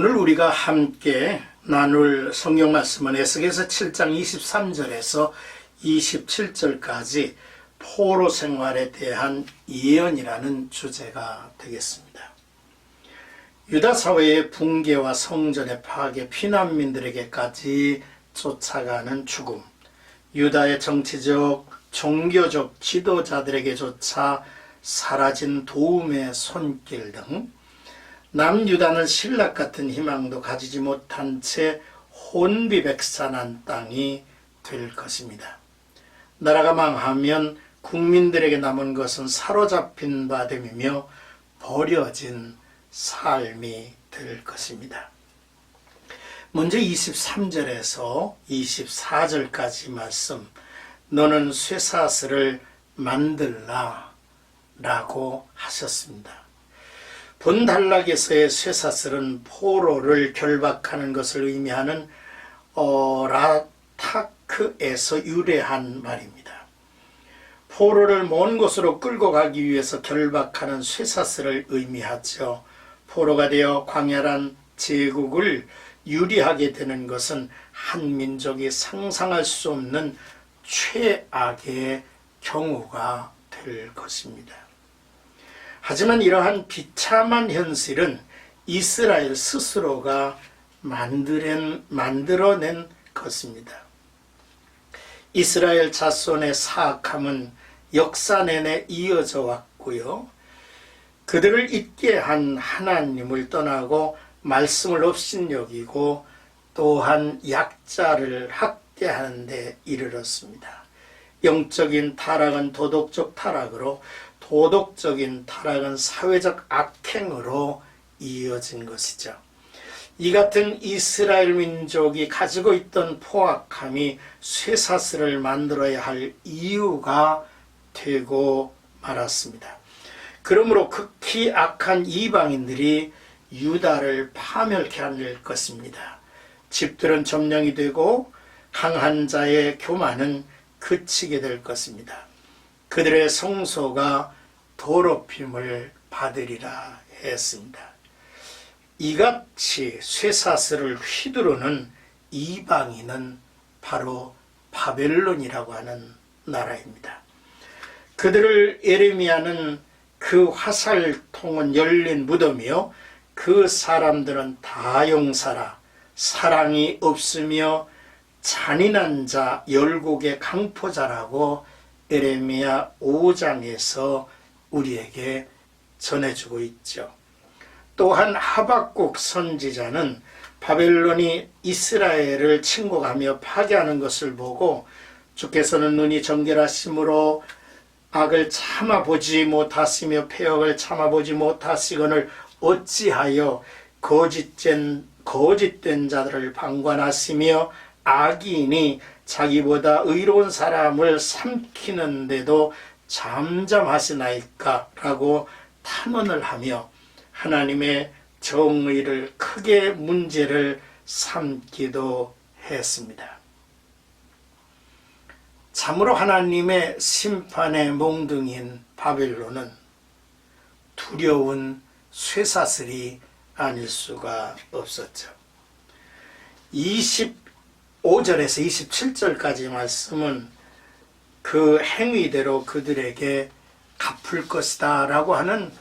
오늘 우리가 함께 나눌 성경 말씀은 에스겔서 7장 23절에서 27절까지 포로 생활에 대한 예언이라는 주제가 되겠습니다. 유다 사회의 붕괴와 성전의 파괴, 피난민들에게까지 쫓아가는 죽음, 유다의 정치적, 종교적 지도자들에게조차 사라진 도움의 손길 등 남유다는 신락 같은 희망도 가지지 못한 채 혼비백산한 땅이 될 것입니다. 나라가 망하면 국민들에게 남은 것은 사로잡힌 바 됨이며 버려진 삶이 될 것입니다. 먼저 23절에서 24절까지 말씀, 너는 쇠사슬을 만들라 라고 하셨습니다. 본 단락에서의 쇠사슬은 포로를 결박하는 것을 의미하는 라타크에서 유래한 말입니다. 포로를 먼 곳으로 끌고 가기 위해서 결박하는 쇠사슬을 의미하죠. 포로가 되어 광야란 제국을 유리하게 되는 것은 한 민족이 상상할 수 없는 최악의 경우가 될 것입니다. 하지만 이러한 비참한 현실은 이스라엘 스스로가 만들어낸 것입니다. 이스라엘 자손의 사악함은 역사 내내 이어져 왔고요. 그들을 잊게 한 하나님을 떠나고 말씀을 업신여기고 또한 약자를 학대하는 데 이르렀습니다. 영적인 타락은 도덕적 타락으로, 도덕적인 타락은 사회적 악행으로 이어진 것이죠. 이 같은 이스라엘 민족이 가지고 있던 포악함이 쇠사슬을 만들어야 할 이유가 되고 말았습니다. 그러므로 극히 악한 이방인들이 유다를 파멸케 할 것입니다. 집들은 점령이 되고 강한 자의 교만은 그치게 될 것입니다. 그들의 성소가 더럽힘을 받으리라 했습니다. 이같이 쇠사슬을 휘두르는 이방인은 바로 바벨론이라고 하는 나라입니다. 그들을 예레미야는 그 화살통은 열린 무덤이요 그 사람들은 다 용사라, 사랑이 없으며 잔인한 자, 열국의 강포자라고 예레미야 5장에서 우리에게 전해주고 있죠. 또한 하박국 선지자는 바벨론이 이스라엘을 침공하며 파괴하는 것을 보고 주께서는 눈이 정결하심으로 악을 참아보지 못하시며 패역을 참아보지 못하시거늘 어찌하여 거짓된 자들을 방관하시며 악인이 자기보다 의로운 사람을 삼키는데도 잠잠하시나이까 라고 탄원을 하며 하나님의 정의를 크게 문제를 삼기도 했습니다. 참으로 하나님의 심판의 몽둥이인 바벨론은 두려운 쇠사슬이 아닐 수가 없었죠. 25절에서 27절까지 말씀은 그 행위대로 그들에게 갚을 것이다 라고 하는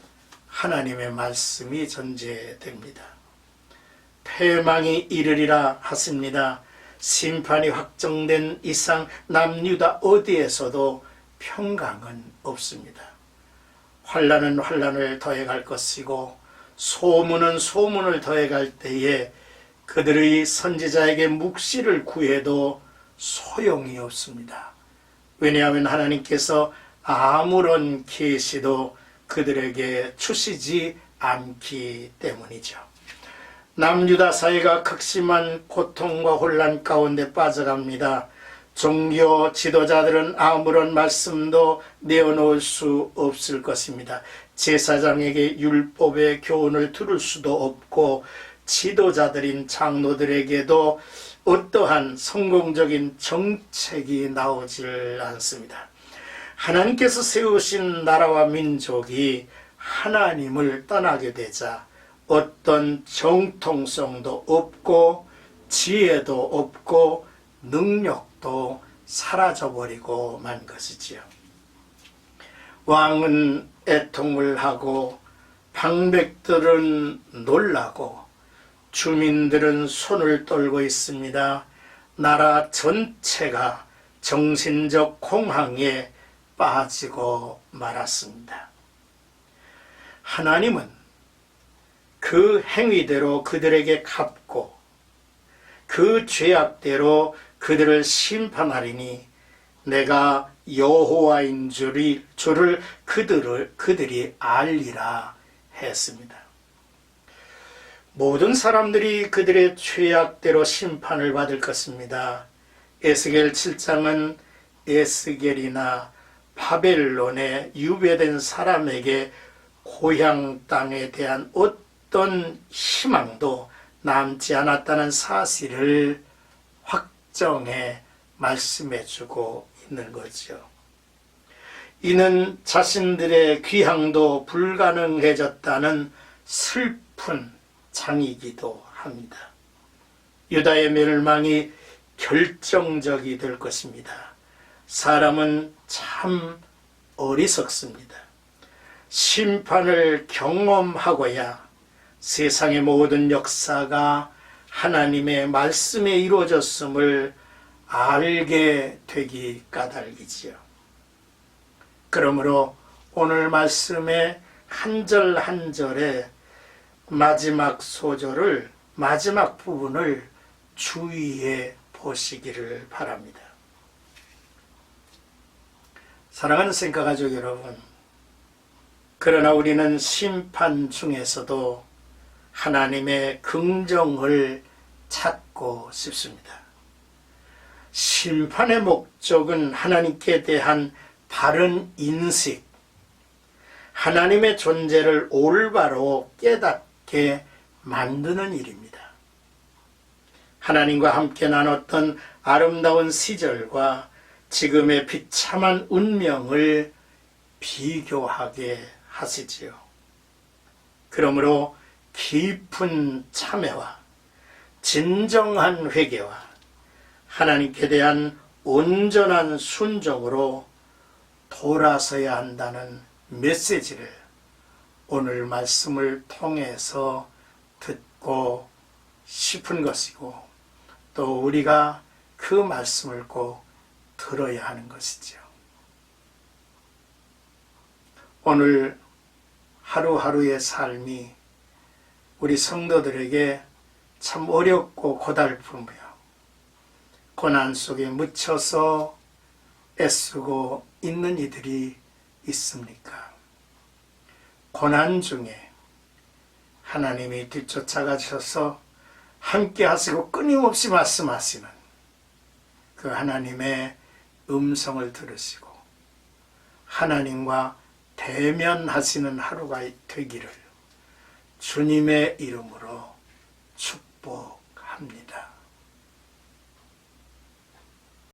하나님의 말씀이 전제됩니다. 패망이 이르리라 하십니다. 심판이 확정된 이상 남유다 어디에서도 평강은 없습니다. 환난은 환난을 더해갈 것이고 소문은 소문을 더해갈 때에 그들의 선지자에게 묵시를 구해도 소용이 없습니다. 왜냐하면 하나님께서 아무런 계시도 그들에게 주시지 않기 때문이죠. 남유다 사회가 극심한 고통과 혼란 가운데 빠져갑니다. 종교 지도자들은 아무런 말씀도 내어놓을 수 없을 것입니다. 제사장에게 율법의 교훈을 들을 수도 없고 지도자들인 장로들에게도 어떠한 성공적인 정책이 나오질 않습니다. 하나님께서 세우신 나라와 민족이 하나님을 떠나게 되자 어떤 정통성도 없고 지혜도 없고 능력도 사라져버리고 만 것이지요. 왕은 애통을 하고 방백들은 놀라고 주민들은 손을 떨고 있습니다. 나라 전체가 정신적 공황에 빠지고 말았습니다. 하나님은 그 행위대로 그들에게 갚고 그 죄악대로 그들을 심판하리니 내가 여호와인 줄을 그들이 알리라 했습니다. 모든 사람들이 그들의 죄악대로 심판을 받을 것입니다. 에스겔 7장은 에스겔이나 바벨론에 유배된 사람에게 고향 땅에 대한 어떤 희망도 남지 않았다는 사실을 확정해 말씀해주고 있는 거죠. 이는 자신들의 귀향도 불가능해졌다는 슬픈 장이기도 합니다. 유다의 멸망이 결정적이 될 것입니다. 사람은 참 어리석습니다. 심판을 경험하고야 세상의 모든 역사가 하나님의 말씀에 이루어졌음을 알게 되기 까닭이지요. 그러므로 오늘 말씀의 한 절 한 절의 마지막 소절을, 마지막 부분을 주의해 보시기를 바랍니다. 사랑하는 생가가족 여러분, 그러나 우리는 심판 중에서도 하나님의 긍정을 찾고 싶습니다. 심판의 목적은 하나님께 대한 바른 인식, 하나님의 존재를 올바로 깨닫게 만드는 일입니다. 하나님과 함께 나눴던 아름다운 시절과 지금의 비참한 운명을 비교하게 하시지요. 그러므로 깊은 참회와 진정한 회개와 하나님께 대한 온전한 순종으로 돌아서야 한다는 메시지를 오늘 말씀을 통해서 듣고 싶은 것이고, 또 우리가 그 말씀을 꼭 들어야 하는 것이죠. 오늘 하루하루의 삶이 우리 성도들에게 참 어렵고 고달프며 고난 속에 묻혀서 애쓰고 있는 이들이 있습니까? 고난 중에 하나님이 뒤쫓아가셔서 함께 하시고 끊임없이 말씀하시는 그 하나님의 음성을 들으시고 하나님과 대면하시는 하루가 되기를 주님의 이름으로 축복합니다.